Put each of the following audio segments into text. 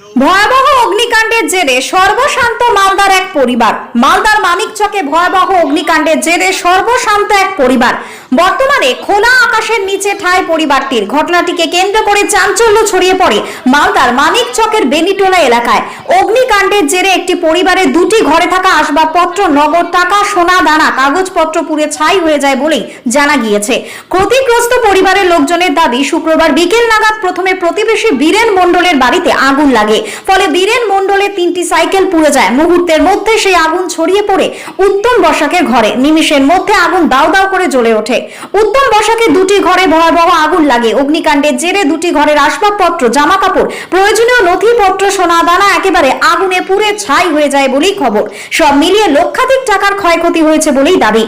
ভয়াবহ অগ্নিকাণ্ডের জেরে সর্বশান্ত মালদার এক পরিবার। মালদার মানিকচকে ভয়াবহ অগ্নিকাণ্ডের জেরে সর্বশান্ত এক পরিবার। বর্তমানে খোলা আকাশের নিচে ঠাঁই পরিবারটির। ঘটনাটিকে কেন্দ্র করে চাঞ্চল্য ছড়িয়ে পড়ে মালদার মানিকচকের বেনিটোলা এলাকায়। অগ্নিকাণ্ডের জেরে একটি পরিবারের দুটি ঘরে থাকা আসবাবপত্র, নগদ টাকা, সোনা দানা, কাগজপত্র পুড়ে ছাই হয়ে যায় বলেই জানা গিয়েছে। ক্ষতিগ্রস্ত পরিবারের লোকজনের দাবি, শুক্রবার বিকেল নাগাদ প্রথমে প্রতিবেশী বীরেন মণ্ডলের বাড়িতে আগুন লাগে। ফলে বীরেন মণ্ডলের 3টি সাইকেল পুড়ে যায়। মুহূর্তের মধ্যে সেই আগুন ছড়িয়ে পড়ে উত্তম বসাকের ঘরে। নিমিষের মধ্যে আগুন দাউ দাউ করে জ্বলে ওঠে। উত্তম বসাকের দুটি ঘরে ভয়াবহ আগুন লাগে। অগ্নিকাণ্ডের জেরে দুটি ঘরের আসবাবপত্র, জামা কাপড়, প্রয়োজনীয় নথিপত্র, সোনা দানা একেবারে আগুনে পুড়ে ছাই হয়ে যায় বলেই খবর। সব মিলিয়ে লক্ষাধিক টাকার ক্ষয়ক্ষতি হয়েছে বলেই দাবি।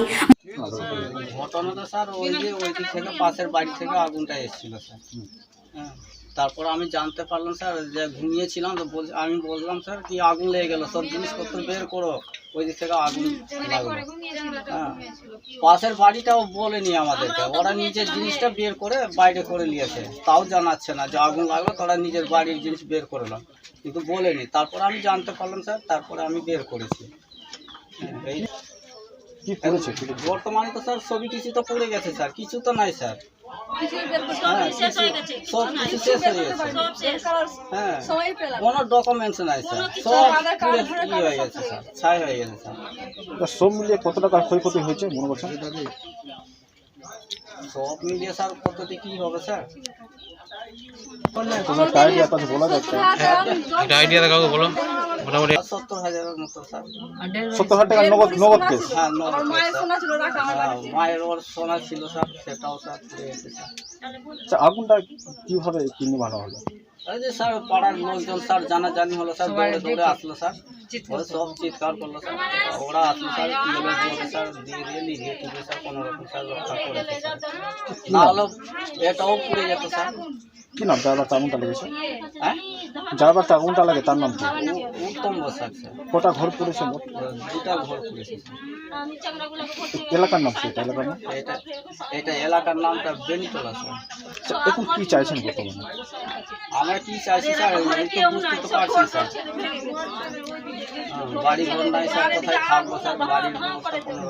ঘটনাটা স্যার ওই দিক থেকে পাশের বাড়ি থেকে আগুনটা এসেছিল স্যার। তারপর আমি জানতে পারলাম স্যার, যে ঘুমিয়েছিলাম তো আমি বললাম স্যার কি আগুন লেগে গেল, সব জিনিসপত্র বের করো, ওই দিক থেকে আগুন লাগলো। হ্যাঁ, পাশের বাড়িটাও বলেনি আমাদেরকে, ওরা নিজের জিনিসটা বের করে বাইরে করে নিয়েছে, তাও জানাচ্ছে না যে আগুন লাগলো, তারা নিজের বাড়ির জিনিস বের করে নাও, কিন্তু বলেনি। তারপর আমি জানতে পারলাম স্যার, তারপরে আমি বের করেছি। এই বর্তমানে তো স্যার সবই কিছু তো পড়ে গেছে স্যার, কিছু তো নাই স্যার। সব কিছু শেষ হয়ে গেছে। হ্যাঁ, কোনো ডকুমেন্টস নাই স্যার, সব পুরো হয়ে গেছে স্যার, ছাই হয়ে গেছে স্যার। সব মিলিয়ে কত টাকার ক্ষয়ক্ষতি হয়েছে মনে করছেন? সব মিলিয়ে স্যার কতটি কি হবে স্যার? তোমার আইডিয়া কথা বলা যাচ্ছে? একটা আইডিয়া দেখাও বলো। মোটামুটি 70,000-এর মতো স্যার। 70,000 টাকা নগদ কেস। হ্যাঁ, মায়ের ওর সোনা ছিল স্যার, সেটাও স্যার পুড়ে গেছে স্যার। আচ্ছা, আগুনটা কিভাবে নিভানো হলো? এই যে স্যার পাড়ার লোকজন স্যার জানাজানি হলো স্যার, দৌড়ে দৌড়ে আসলো স্যার, ওরা সব চিৎকার করলো স্যার, ওরা আসলো স্যার, স্যার দিয়ে নিভিয়ে টুকে স্যার কোনোরকম স্যার রক্ষা করেছে স্যার, না হলো এটাও পুড়ে যেত স্যার। কি নাম যার বাড়িতে আগুনটা লেগেছে? হ্যাঁ, যার বাড়িতে আগুনটা লাগে তার নাম কি? উত্তম বসাক স্যার। কটা ঘর পড়েছে? দুটা ঘর পড়েছে স্যার। এলাকার নাম কি? এলাকার নাম এটা এলাকার নামটা বেনিটোলা স্যার। আচ্ছা, এখন কি চাইছেন বর্তমানে? আমরা কি চাইছি স্যার, এই তো বুঝতে তো পারছি স্যার, বাড়ি ঘর নাই স্যার, কোথায় থাকবো স্যার, বাড়ির ব্যবস্থা কোনো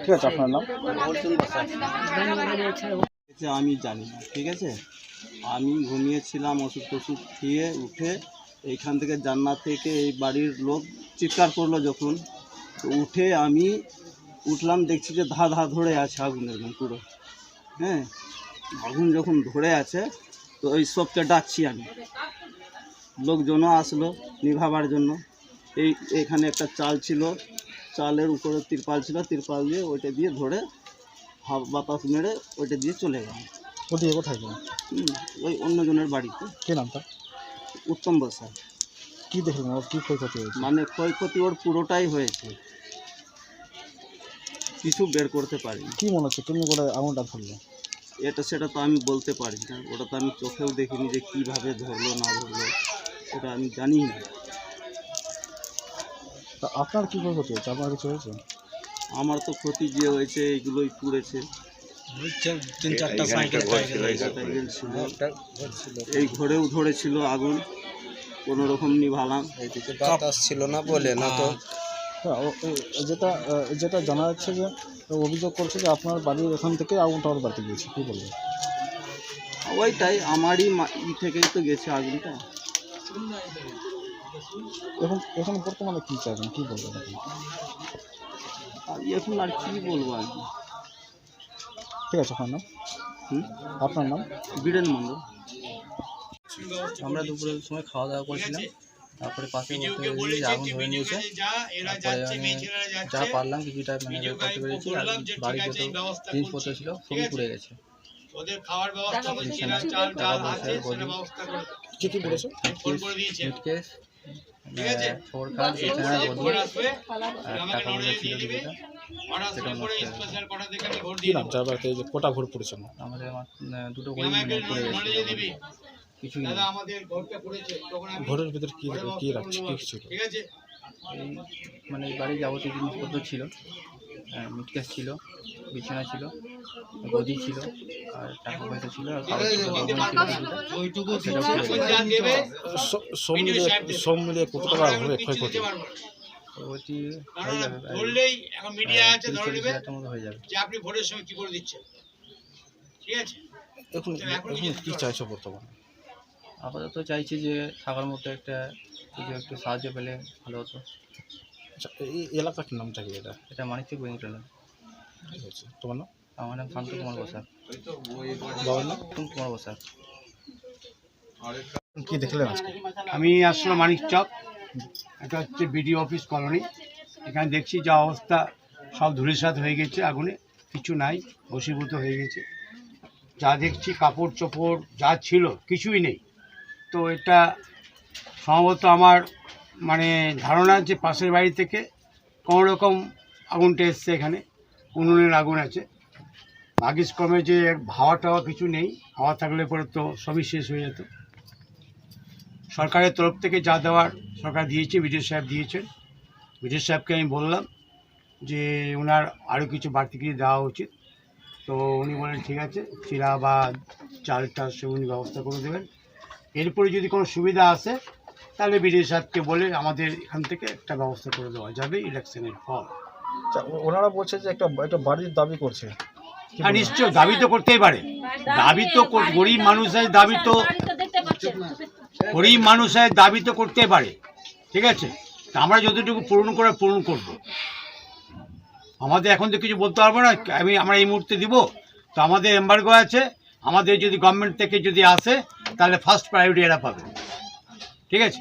ঠিক আছে, আপনার নাম? অর্জুন বসাক। আমি জানি না, ঠিক আছে, আমি ঘুমিয়েছিলাম, ওষুধ টষুধ খেয়ে উঠে এইখান থেকে জান্নাত থেকে এই বাড়ির লোক চিৎকার করলো যখন, তো উঠে আমি উঠলাম, দেখছি যে ধা ধা ধরে আছে আগুন একদম পুরো। হ্যাঁ, আগুন যখন ধরে আছে তো ওই সবকে ডাকছি আমি, লোকজনও আসলো নিভাবার জন্য। এইখানে একটা চাল ছিল, চালের উপরে তিরপাল ছিল, তিরপাল দিয়ে ওইটা দিয়ে ধরে বাতাস মেরে ওইটা দিয়ে চলে গেল। কোথায় কোথায় গেল? ওই অন্যজনের বাড়িতে। কে নামটা? উত্তম বসাক। কি দেখলেন ওর কি ক্ষয়ক্ষতি হয়েছে? মানে ক্ষয়ক্ষতি ওর পুরোটাই হয়েছে, কিছু বের করতে পারিনি। কি মনে হচ্ছে কেমনি করে আগুনটা ধরলো? এটা সেটা তো আমি বলতে পারি না, ওটা তো আমি চোখেও দেখিনি যে কীভাবে ধরলো না ধরলো, সেটা আমি জানি না। তা আপনার কী ক্ষয়ক্ষতি হয়েছে? আপনার কিছু হয়েছে? আমার তো ক্ষতি যে হয়েছে এইগুলোই পুড়েছে। 3-4টা সাইকেল ছিল, এই ঘরেও ধরেছিল আগুন, কোনো রকম নিভালাম। এইদিকে বাতাস ছিল না বলে না তো। যেটা জানা যাচ্ছে যে অভিযোগ করছে যে আপনার বাড়ির এখান থেকে আগুনটা ওর বাড়িতে গিয়েছে, কী বলবেন? ওইটাই আমারই থেকেই তো গেছে আগুনটা। এখন বর্তমানে কী চাইবেন, কী বলবেন আপনি? এখন আর কী বলবো আর কি। ঠিক আছে, আপনার নাম? আপনার নাম? বীরেন মণ্ডল। আমরা দুপুরের সময় খাওয়া দাওয়া করছিলাম, তারপরে পাশে আগুন ধরে নিয়েছে। তারপরে আমি যা পারলাম কিছুটা বের করতে পেরেছি, আর বাড়ির যত জিনিসপত্র ছিল সবই পুড়ে গেছে। কী কী বলেছে? মিটকেস, খবর খাট, বিছানা, গদি আর টাকা পয়সা ছিল কিছুটা, সেটা নষ্ট হয়ে গেছে। কী নাম যার বাড়িতে যে কটা ঘর পড়েছে? আমাদের দুটো করে পড়ে গেছে, কিছুই নেই। ঘরের ভিতরে কী রাখছে, কী ছিল? এই মানে এই বাড়ির যাবতীয় জিনিসপত্র ছিল, মিটকেস ছিল, বিছানা ছিল, গদি ছিল, আর টাকা পয়সা ছিল, আর সব মিলিয়ে কত টাকা হবে ক্ষয়ক্ষতি? পরবর্তী হয়ে যাবে প্রায় 30-40 হাজার মতো হয়ে যাবে। এখন কি চাইছো বর্তমানে? আপাতত চাইছি যে থাকার মতো একটা কিছু একটু সাহায্য পেলে ভালো হতো। আচ্ছা, এই এলাকার নামটা কি এটা? এটা মানিকচক বেঙ্গল। ঠিক আছে, তোমার নাম? আমার নাম শান্ত কুমার বসাক। বাবার নাম? শান্ত কুমার বসাক। কি দেখলেন আজকে? আমি আসলাম মানিকচক, এটা হচ্ছে বিডিও অফিস কলোনি। এখানে দেখছি যা অবস্থা, সব ধূলিসাৎ হয়ে গেছে, আগুনে কিছু নাই, বশীভূত হয়ে গেছে। যা দেখছি কাপড় চোপড় যা ছিল কিছুই নেই। তো এটা সম্ভবত আমার মানে ধারণা যে পাশের বাড়ি থেকে কোনো রকম আগুনটা এসছে, এখানে উনুনের আগুন আছে। ভাগ্যক্রমে যে হাওয়া টাওয়া কিছু নেই, হাওয়া থাকলে পরে তো সবই শেষ হয়ে যেত। সরকারের তরফ থেকে যা দেওয়ার সরকার দিয়েছে, বিডিও সাহেব দিয়েছেন। বিডিও সাহেবকে আমি বললাম যে ওনার আরও কিছু বাড়তি কিছু দেওয়া উচিত। তো উনি বলেন ঠিক আছে, চিরা বা চালটা সে উনি ব্যবস্থা করে দেবেন। এরপরে যদি কোনো সুবিধা আসে তাহলে বিডিও সাহেবকে বলে আমাদের এখান থেকে একটা ব্যবস্থা করে দেওয়া যাবে ইলেকশনের পর। আচ্ছা, ওনারা বলছে যে একটা বাড়ির দাবি করছে। আর নিশ্চয় দাবি তো করতেই পারে, দাবি তো গরিব মানুষের দাবি তো করতে পারে, ঠিক আছে। তা আমরা যতটুকু পূরণ করব। আমাদের এখন তো কিছু বলতে পারবো না, আমরা এই মুহূর্তে দিব। তো আমাদের এম্বার্গো আছে, আমাদের যদি গভর্নমেন্ট থেকে যদি আসে তাহলে ফার্স্ট প্রায়োরিটি এরা পাবে, ঠিক আছে।